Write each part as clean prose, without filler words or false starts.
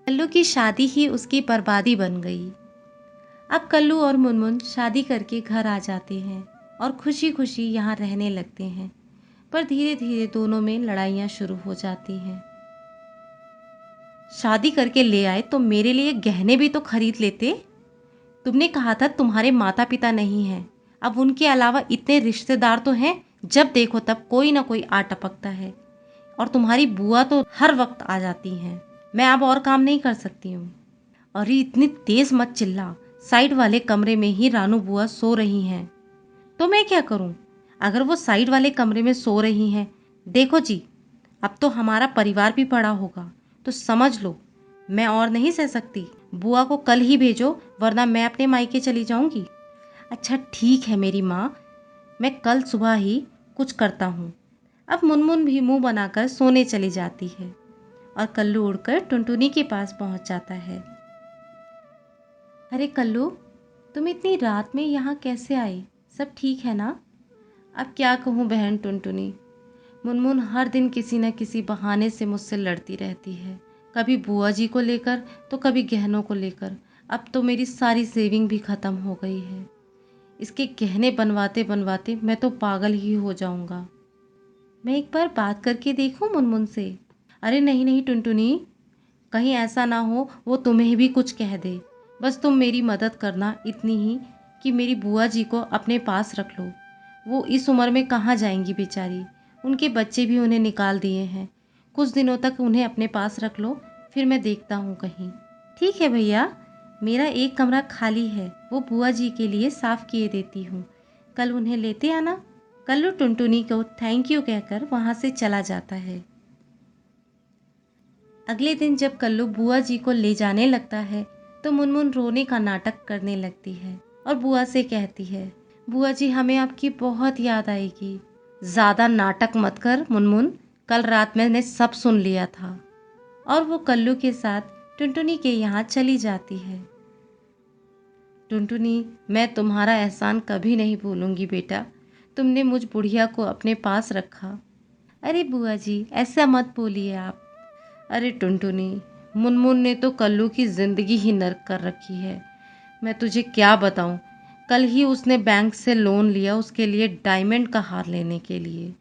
कल्लू की शादी ही उसकी बर्बादी बन गई। अब कल्लू और मुनमुन शादी करके घर आ जाते हैं और खुशी खुशी यहाँ रहने लगते हैं। पर धीरे धीरे दोनों में लड़ाइयाँ शुरू हो जाती हैं। शादी करके ले आए तो मेरे लिए गहने भी तो खरीद लेते। तुमने कहा था तुम्हारे माता पिता नहीं हैं, अब उनके अलावा इतने रिश्तेदार तो हैं, जब देखो तब कोई ना कोई आ टपकता है। और तुम्हारी बुआ तो हर वक्त आ जाती हैं। मैं अब और काम नहीं कर सकती हूँ। अरे इतनी तेज मत चिल्ला, साइड वाले कमरे में ही रानू बुआ सो रही हैं। तो मैं क्या करूँ? अगर वो साइड वाले कमरे में सो रही हैं, देखो जी, अब तो हमारा परिवार भी पड़ा होगा, तो समझ लो मैं और नहीं सह सकती। बुआ को कल ही भेजो, वरना मैं अपने मायके चली जाऊंगी। अच्छा ठीक है मेरी माँ, मैं कल सुबह ही कुछ करता हूँ। अब मुनमुन भी मुंह बनाकर सोने चली जाती है और कल्लू उड़कर टुनटुनी के पास पहुँच जाता है। अरे कल्लू, तुम इतनी रात में यहाँ कैसे आई? सब ठीक है ना? अब क्या कहूँ बहन टुनटुनी, मुनमुन हर दिन किसी न किसी बहाने से मुझसे लड़ती रहती है। कभी बुआ जी को लेकर तो कभी गहनों को लेकर। अब तो मेरी सारी सेविंग भी ख़त्म हो गई है। इसके गहने बनवाते बनवाते मैं तो पागल ही हो जाऊंगा। मैं एक बार बात करके देखूं मुनमुन से? अरे नहीं नहीं टुनटुनी, कहीं ऐसा ना हो वो तुम्हें भी कुछ कह दे। बस तुम मेरी मदद करना इतनी ही कि मेरी बुआ जी को अपने पास रख लो। वो इस उम्र में कहाँ जाएंगी बेचारी, उनके बच्चे भी उन्हें निकाल दिए हैं। कुछ दिनों तक उन्हें अपने पास रख लो, फिर मैं देखता हूँ कहीं। ठीक है भैया, मेरा एक कमरा खाली है, वो बुआ जी के लिए साफ़ किए देती हूँ, कल उन्हें लेते आना। कल्लू टुनटुनी को थैंक यू कहकर वहाँ से चला जाता है। अगले दिन जब कल्लू बुआ जी को ले जाने लगता है तो मुनमुन रोने का नाटक करने लगती है और बुआ से कहती है, बुआ जी हमें आपकी बहुत याद आएगी। ज़्यादा नाटक मत कर मुनमुन, कल रात मैंने सब सुन लिया था। और वो कल्लू के साथ टुनटुनी के यहाँ चली जाती है। टुनटुनी, मैं तुम्हारा एहसान कभी नहीं भूलूंगी बेटा, तुमने मुझ बुढ़िया को अपने पास रखा। अरे बुआ जी ऐसा मत बोलिए आप। अरे टुनटुनी, मुनमुन ने तो कल्लू की ज़िंदगी ही नर्क कर रखी है। मैं तुझे क्या बताऊं, कल ही उसने बैंक से लोन लिया उसके लिए डायमंड का हार लेने के लिए।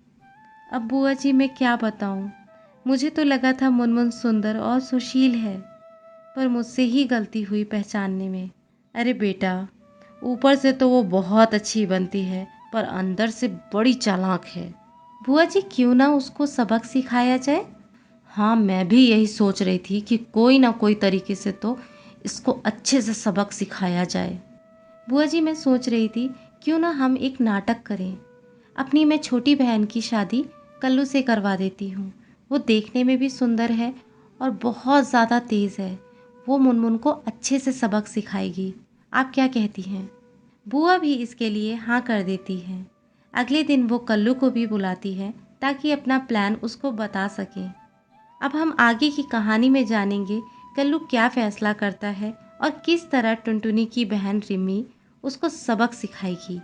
अब बुआ जी मैं क्या बताऊं, मुझे तो लगा था मुनमुन सुंदर और सुशील है, पर मुझसे ही गलती हुई पहचानने में। अरे बेटा, ऊपर से तो वो बहुत अच्छी बनती है, पर अंदर से बड़ी चालाक है। बुआ जी क्यों ना उसको सबक सिखाया जाए? हाँ मैं भी यही सोच रही थी कि कोई ना कोई तरीके से तो इसको अच्छे से सबक सिखाया जाए। बुआ जी मैं सोच रही थी क्यों ना हम एक नाटक करें। अपनी मैं छोटी बहन की शादी कल्लू से करवा देती हूँ। वो देखने में भी सुंदर है और बहुत ज़्यादा तेज़ है। वो मुनमुन को अच्छे से सबक सिखाएगी। आप क्या कहती हैं? बुआ भी इसके लिए हाँ कर देती है। अगले दिन वो कल्लू को भी बुलाती है ताकि अपना प्लान उसको बता सकें। अब हम आगे की कहानी में जानेंगे कल्लू क्या फैसला करता है और किस तरह टुनटुनी की बहन रिमी उसको सबक सिखाएगी।